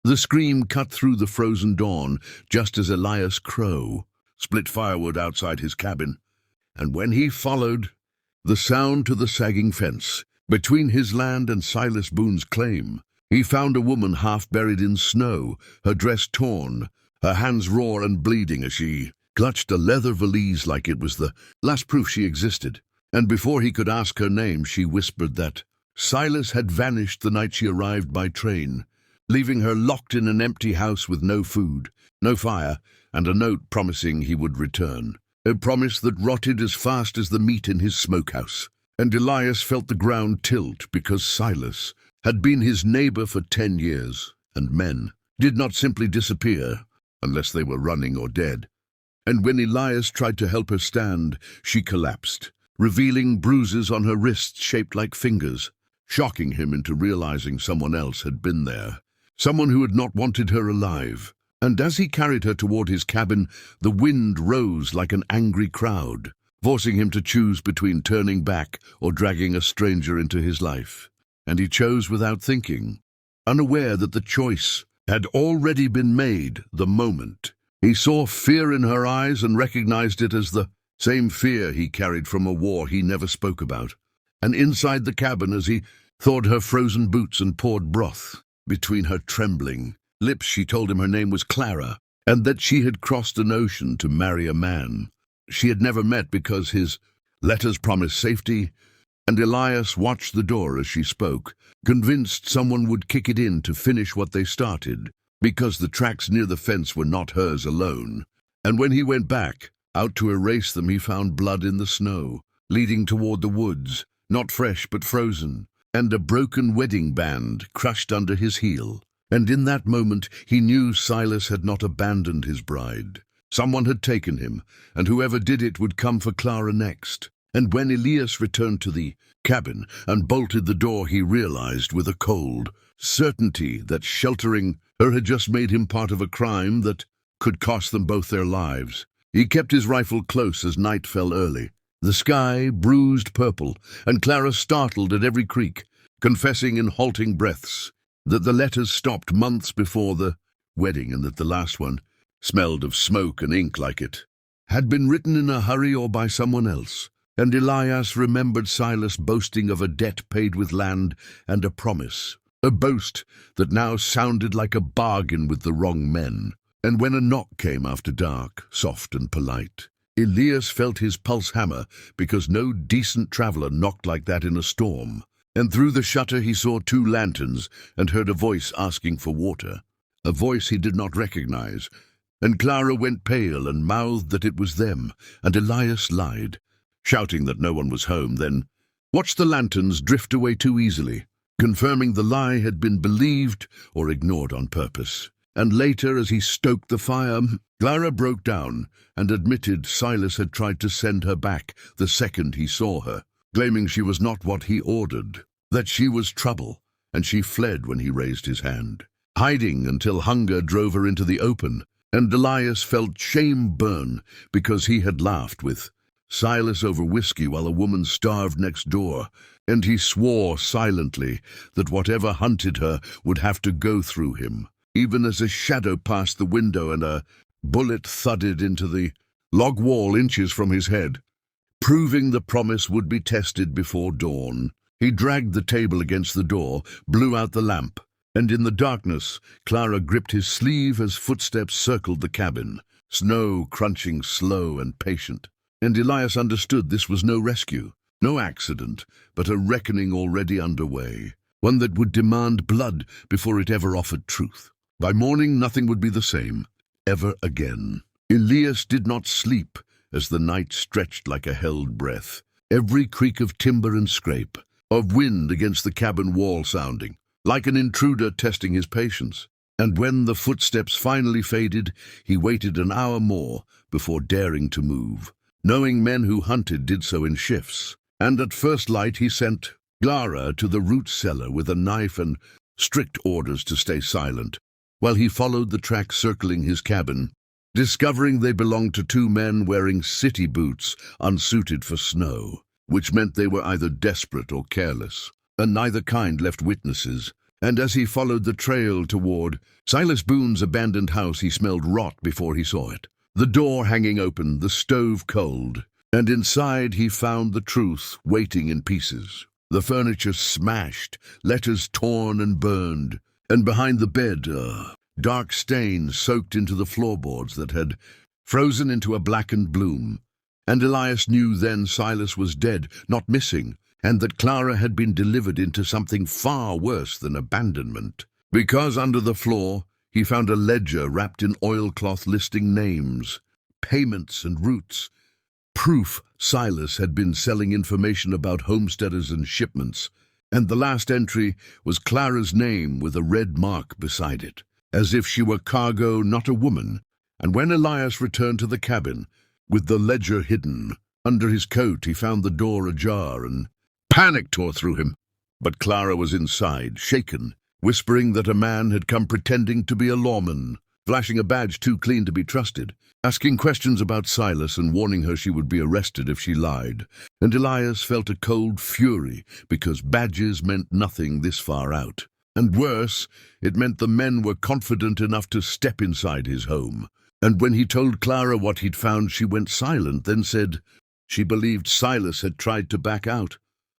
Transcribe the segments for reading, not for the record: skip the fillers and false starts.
The scream cut through the frozen dawn just as Elias Crow split firewood outside his cabin, and when he followed the sound to the sagging fence between his land and Silas Boone's claim, he found a woman half buried in snow, her dress torn, her hands raw and bleeding as she clutched a leather valise like it was the last proof she existed. And before he could ask her name, she whispered that Silas had vanished the night she arrived by train, leaving her locked in an empty house with no food, no fire, and a note promising he would return. A promise that rotted as fast as the meat in his smokehouse. And Elias felt the ground tilt because Silas had been his neighbor for 10 years, and men did not simply disappear unless they were running or dead. And when Elias tried to help her stand, she collapsed, revealing bruises on her wrists shaped like fingers, shocking him into realizing someone else had been there, someone who had not wanted her alive. And as he carried her toward his cabin, the wind rose like an angry crowd, forcing him to choose between turning back or dragging a stranger into his life. And he chose without thinking, unaware that the choice had already been made the moment. He saw fear in her eyes and recognized it as the same fear he carried from a war he never spoke about. And inside the cabin, as he thawed her frozen boots and poured broth between her trembling lips, she told him her name was Clara, and that she had crossed an ocean to marry a man she had never met because his letters promised safety. And Elias watched the door as she spoke, convinced someone would kick it in to finish what they started, because the tracks near the fence were not hers alone. And when he went back out to erase them, he found blood in the snow, leading toward the woods, not fresh but frozen, and a broken wedding band crushed under his heel. And in that moment he knew Silas had not abandoned his bride. Someone had taken him, and whoever did it would come for Clara next. And when Elias returned to the cabin and bolted the door, he realized with a cold certainty that sheltering her had just made him part of a crime that could cost them both their lives. He kept his rifle close as night fell early, the sky bruised purple, and Clara startled at every creak, confessing in halting breaths that the letters stopped months before the wedding, and that the last one smelled of smoke and ink like it had been written in a hurry or by someone else. And Elias remembered Silas boasting of a debt paid with land and a promise, a boast that now sounded like a bargain with the wrong men. And when a knock came after dark, soft and polite, Elias felt his pulse hammer, because no decent traveler knocked like that in a storm. And through the shutter he saw 2 lanterns and heard a voice asking for water, a voice he did not recognize. And Clara went pale and mouthed that it was them, and Elias lied, shouting that no one was home, then watched the lanterns drift away too easily, confirming the lie had been believed or ignored on purpose. And later, as he stoked the fire, Clara broke down and admitted Silas had tried to send her back the second he saw her, claiming she was not what he ordered, that she was trouble, and she fled when he raised his hand, hiding until hunger drove her into the open. And Elias felt shame burn because he had laughed with Silas over whiskey while a woman starved next door, and he swore silently that whatever hunted her would have to go through him, even as a shadow passed the window and a bullet thudded into the log wall inches from his head, proving the promise would be tested before dawn. He dragged the table against the door, blew out the lamp, and in the darkness Clara gripped his sleeve as footsteps circled the cabin, snow crunching slow and patient. And Elias understood this was no rescue, no accident, but a reckoning already underway, one that would demand blood before it ever offered truth. By morning nothing would be the same, ever again. Elias did not sleep as the night stretched like a held breath, every creak of timber and scrape, of wind against the cabin wall sounding, like an intruder testing his patience. And when the footsteps finally faded, he waited an hour more before daring to move, knowing men who hunted did so in shifts. And at first light he sent Clara to the root cellar with a knife and strict orders to stay silent, while he followed the tracks circling his cabin, discovering they belonged to 2 men wearing city boots unsuited for snow, which meant they were either desperate or careless, and neither kind left witnesses. and as he followed the trail toward Silas Boone's abandoned house, he smelled rot before he saw it. The door hanging open, the stove cold, and inside he found the truth waiting in pieces. The furniture smashed, letters torn and burned, and behind the bed, dark stains soaked into the floorboards that had frozen into a blackened bloom. And Elias knew then Silas was dead, not missing, and that Clara had been delivered into something far worse than abandonment. Because under the floor he found a ledger wrapped in oilcloth listing names, payments and routes, proof Silas had been selling information about homesteaders and shipments, and the last entry was Clara's name with a red mark beside it, as if she were cargo, not a woman. And when Elias returned to the cabin, with the ledger hidden under his coat, he found the door ajar, and panic tore through him. But Clara was inside, shaken, whispering that a man had come pretending to be a lawman, flashing a badge too clean to be trusted, asking questions about Silas and warning her she would be arrested if she lied. And Elias felt a cold fury because badges meant nothing this far out. And worse, it meant the men were confident enough to step inside his home. And when he told Clara what he'd found, she went silent, then said she believed Silas had tried to back out,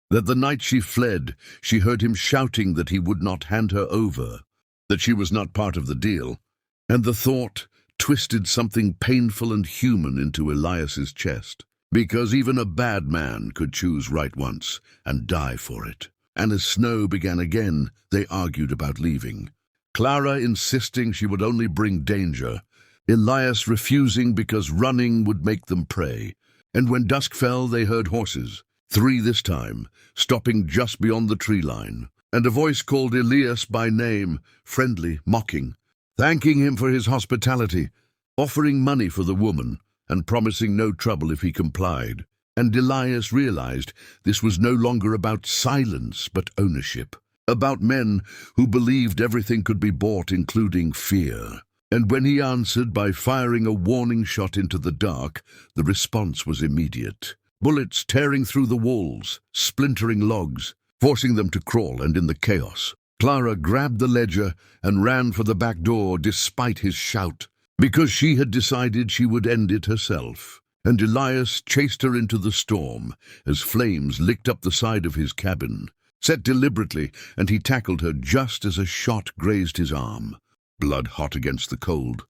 that the night she fled, she heard him shouting that he would not hand her over, that she was not part of the deal. And the thought twisted something painful and human into Elias's chest, because even a bad man could choose right once and die for it. And as snow began again, they argued about leaving. Clara insisting she would only bring danger, Elias refusing because running would make them prey. And when dusk fell, they heard horses, 3 this time, stopping just beyond the tree line, and a voice called Elias by name, friendly, mocking, thanking him for his hospitality, offering money for the woman, and promising no trouble if he complied. And Elias realized this was no longer about silence but ownership, about men who believed everything could be bought, including fear. And when he answered by firing a warning shot into the dark, the response was immediate. Bullets tearing through the walls, splintering logs, forcing them to crawl, and in the chaos, Clara grabbed the ledger and ran for the back door despite his shout, because she had decided she would end it herself. And Elias chased her into the storm as flames licked up the side of his cabin, set deliberately, and he tackled her just as a shot grazed his arm, blood hot against the cold.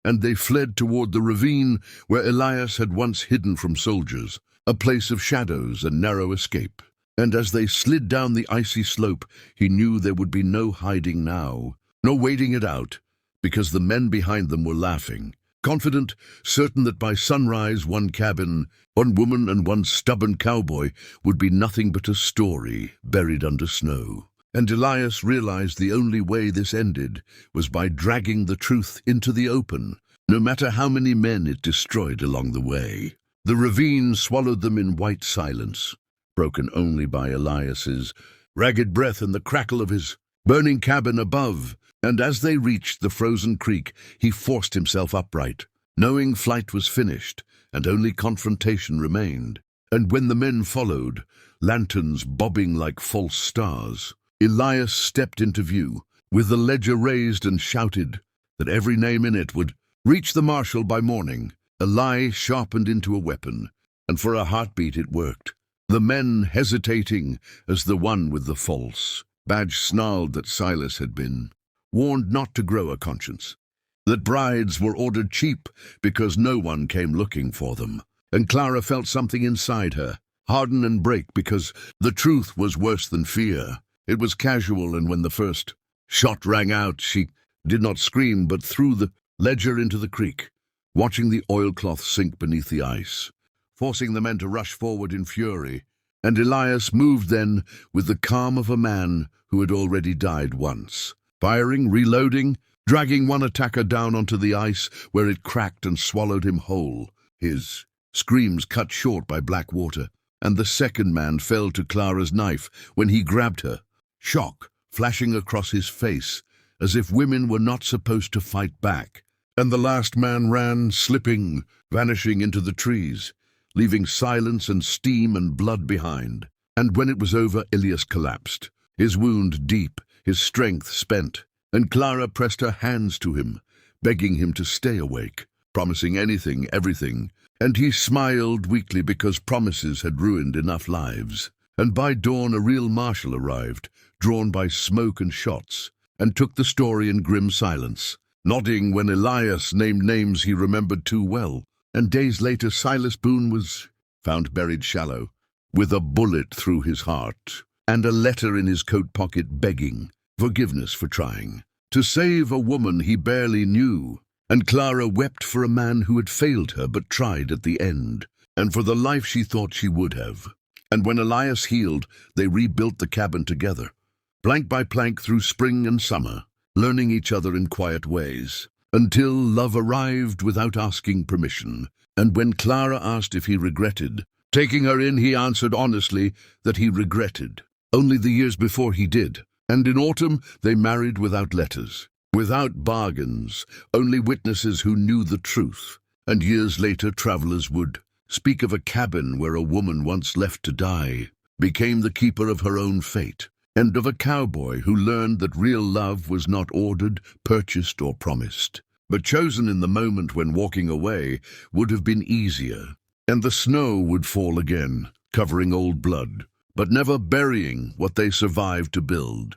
And they fled toward the ravine where Elias had once hidden from soldiers, a place of shadows and narrow escape. And as they slid down the icy slope, he knew there would be no hiding now, no waiting it out, because the men behind them were laughing, confident, certain that by sunrise one cabin, one woman and one stubborn cowboy would be nothing but a story buried under snow. And Elias realized the only way this ended was by dragging the truth into the open, no matter how many men it destroyed along the way. The ravine swallowed them in white silence, broken only by Elias's ragged breath and the crackle of his burning cabin above. And as they reached the frozen creek, he forced himself upright, knowing flight was finished and only confrontation remained. And when the men followed, lanterns bobbing like false stars, Elias stepped into view, with the ledger raised, and shouted that every name in it would reach the marshal by morning. A lie sharpened into a weapon, and for a heartbeat it worked. The men hesitating as the one with the false badge snarled that Silas had been warned not to grow a conscience, that brides were ordered cheap because no one came looking for them. And Clara felt something inside her harden and break, because the truth was worse than fear. It was casual, and when the first shot rang out, she did not scream but threw the ledger into the creek, watching the oilcloth sink beneath the ice, forcing the men to rush forward in fury. And Elias moved then with the calm of a man who had already died once, firing, reloading, dragging one attacker down onto the ice where it cracked and swallowed him whole, his screams cut short by black water. And the second man fell to Clara's knife when he grabbed her, shock flashing across his face, as if women were not supposed to fight back. And the last man ran, slipping, vanishing into the trees, leaving silence and steam and blood behind. And when it was over, Elias collapsed, his wound deep, his strength spent, and Clara pressed her hands to him, begging him to stay awake, promising anything, everything, and he smiled weakly because promises had ruined enough lives. And by dawn a real marshal arrived, drawn by smoke and shots, and took the story in grim silence, nodding when Elias named names he remembered too well. And days later Silas Boone was found buried shallow, with a bullet through his heart, and a letter in his coat pocket begging forgiveness for trying to save a woman he barely knew. And Clara wept for a man who had failed her but tried at the end, and for the life she thought she would have. And when Elias healed, they rebuilt the cabin together, plank by plank through spring and summer, learning each other in quiet ways, until love arrived without asking permission. And when Clara asked if he regretted taking her in, he answered honestly that he regretted only the years before he did. And in autumn they married without letters, without bargains, only witnesses who knew the truth. And years later travelers would speak of a cabin where a woman once left to die became the keeper of her own fate, and of a cowboy who learned that real love was not ordered, purchased, or promised, but chosen in the moment when walking away would have been easier. And the snow would fall again, covering old blood, but never burying what they survived to build.